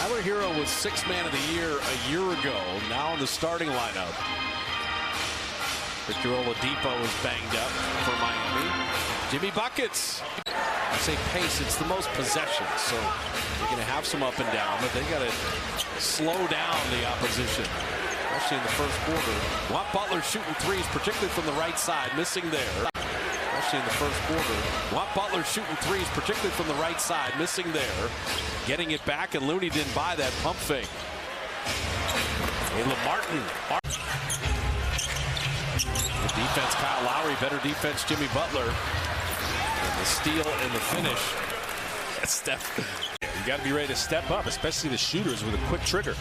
Tyler Hero was Sixth Man of the Year a year ago, now in the starting lineup. Victor Oladipo is banged up for Miami. Jimmy buckets. I say pace, it's the most possessions, so they're going to have some up and down, but they got to slow down the opposition, especially in the first quarter. Want Butler shooting threes, particularly from the right side, missing there. Especially in the first quarter. Want Butler shooting threes, particularly from the right side, missing there. Getting it back, and Looney didn't buy that pump fake. Caleb Martin. Good defense, Kyle Lowry. Better defense, Jimmy Butler. And the steal and the finish. Steph. You got to be ready to step up, especially the shooters with a quick trigger.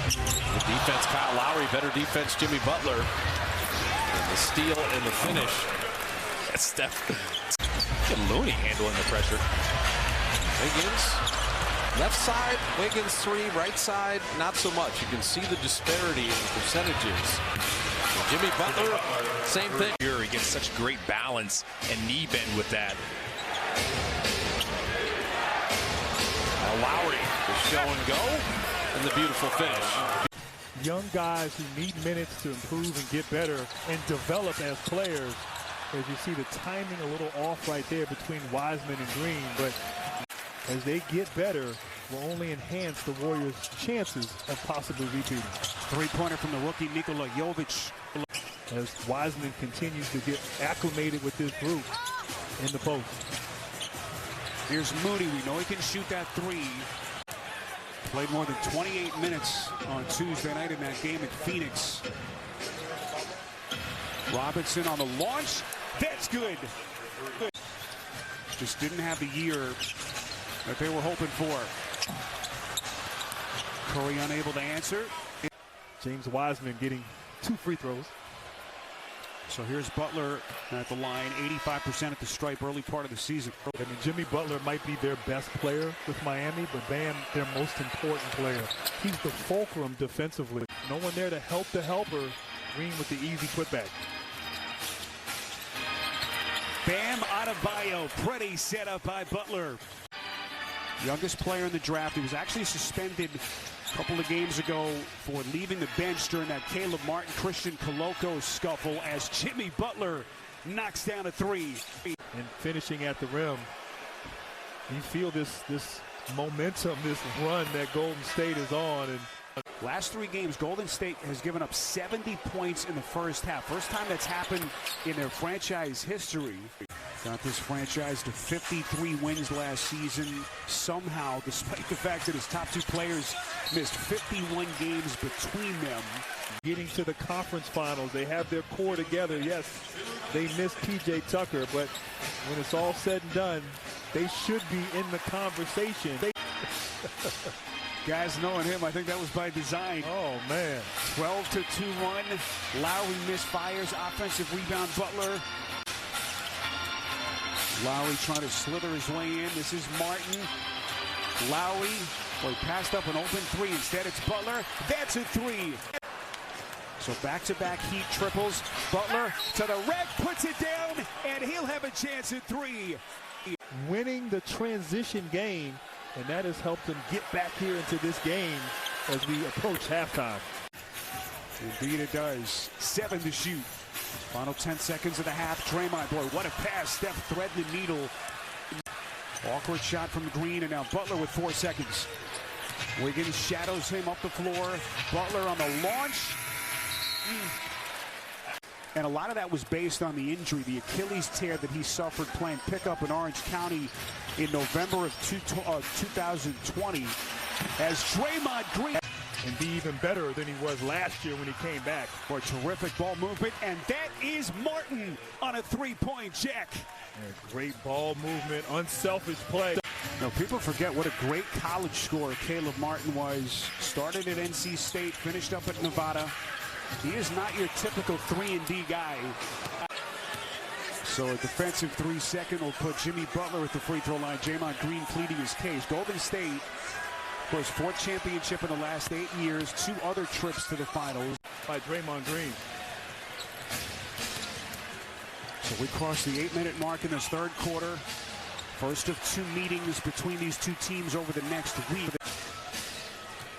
Good defense, Kyle Lowry. Better defense, Jimmy Butler. And the steal and the finish. Steph. Look at Looney handling the pressure. Wiggins, left side, Wiggins three, right side, not so much. You can see the disparity in the percentages. And Jimmy Butler, same thing. He gets such great balance and knee bend with that. Now Lowry, the show and go, and the beautiful finish. Young guys who need minutes to improve and get better and develop as players. As you see the timing a little off right there between Wiseman and Green, but as they get better, will only enhance the Warriors' chances of possibly repeating. Three-pointer from the rookie Nikola Jovic. As Wiseman continues to get acclimated with this group in the post. Here's Moody. We know he can shoot that three. Played more than 28 minutes on Tuesday night in that game in Phoenix. Robinson on the launch. That's good. Just didn't have the year that they were hoping for. Curry unable to answer. James Wiseman getting 2 free throws. So here's Butler at the line, 85% at the stripe early part of the season. I mean, Jimmy Butler might be their best player with Miami, but Bam, their most important player. He's the fulcrum defensively. No one there to help the helper. Green with the easy putback. Bam Adebayo, pretty set up by Butler. Youngest player in the draft. He was actually suspended a couple of games ago for leaving the bench during that Caleb Martin, Christian Coloco scuffle as Jimmy Butler knocks down a three. And finishing at the rim. You feel this momentum, this run that Golden State is on. And last 3 games, Golden State has given up 70 points in the first half. First time that's happened in their franchise history. Got this franchise to 53 wins last season. Somehow, despite the fact that his top 2 players missed 51 games between them. Getting to the conference finals, they have their core together. Yes, they missed P.J. Tucker, but when it's all said and done, they should be in the conversation. Guys knowing him, I think that was by design. Oh, man. 12-2 run. Lowry misfires. Offensive rebound, Butler. Lowry trying to slither his way in. This is Martin. Lowry, well, he passed up an open three. Instead, it's Butler. That's a three. So back-to-back Heat triples. Butler to the rack, puts it down, and he'll have a chance at three. Winning the transition game, and that has helped him get back here into this game as we approach halftime. Indeed it does. 7 to shoot. Final 10 seconds of the half. Draymond, boy, what a pass. Steph threading the needle. Awkward shot from Green, and now Butler with 4 seconds. Wiggins shadows him up the floor. Butler on the launch. And a lot of that was based on the injury, the Achilles tear that he suffered playing pickup in Orange County in November of 2020. As Draymond Green... and be even better than he was last year when he came back. For a terrific ball movement, and that is Martin on a three-point jack. And great ball movement, unselfish play. Now, people forget what a great college scorer Caleb Martin was. Started at NC State, finished up at Nevada. He is not your typical 3-and-D guy. So a defensive 3-second will put Jimmy Butler at the free throw line. Draymond Green pleading his case. Golden State, of course, 4th championship in the last 8 years, 2 other trips to the finals. By Draymond Green. So we crossed the 8-minute mark in this third quarter. First of two meetings between these two teams over the next week.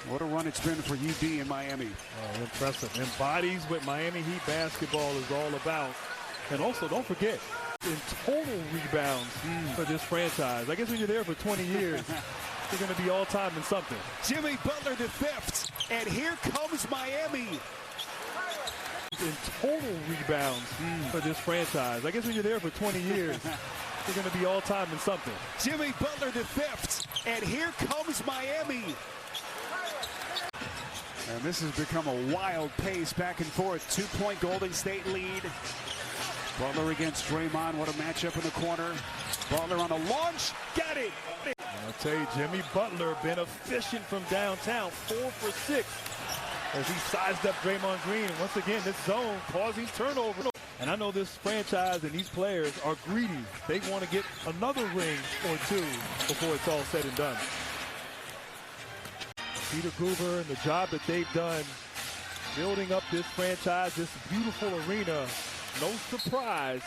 What a run it's been for UD in Miami. Oh, impressive. Embodies what Miami Heat basketball is all about. And also, don't forget, in total rebounds for this franchise. I guess when you're there for 20 years, you're going to be all-time in something. Jimmy Butler the fifth, and here comes Miami. In total rebounds for this franchise. I guess when you're there for 20 years, you're going to be all-time in something. Jimmy Butler the fifth, and here comes Miami. And this has become a wild pace back and forth. 2-point Golden State lead. Butler against Draymond. What a matchup in the corner. Butler on a launch. Got it. I'll tell you, Jimmy Butler been efficient from downtown. 4 for 6 as he sized up Draymond Green. And once again, this zone causing turnover. And I know this franchise and these players are greedy. They want to get another ring or two before it's all said and done. Peter Guber and the job that they've done building up this franchise, this beautiful arena. No surprise.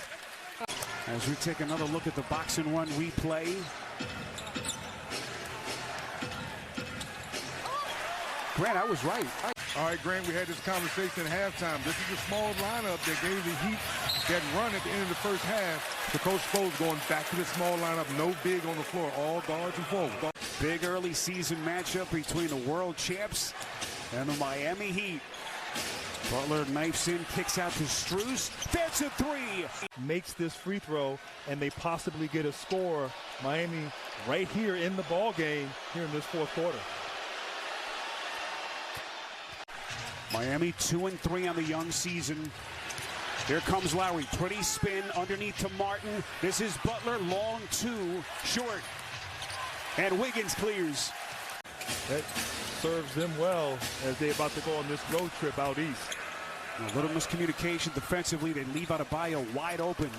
As we take another look at the box and one replay. Grant, I was right. All right, Grant, we had this conversation at halftime. This is a small lineup that gave the Heat that run at the end of the first half. The Coach Sproles going back to the small lineup, no big on the floor, all guards and forwards. Big early season matchup between the world champs and the Miami Heat. Butler knifes in, kicks out to Strus. That's a three. Makes this free throw, and they possibly get a score. Miami right here in the ball game here in this fourth quarter. Miami 2-3 on the young season. Here comes Lowry. Pretty spin underneath to Martin. This is Butler. Long two. Short. And Wiggins clears. That serves them well as they're about to go on this road trip out east. A little miscommunication defensively. They leave Adebayo wide open.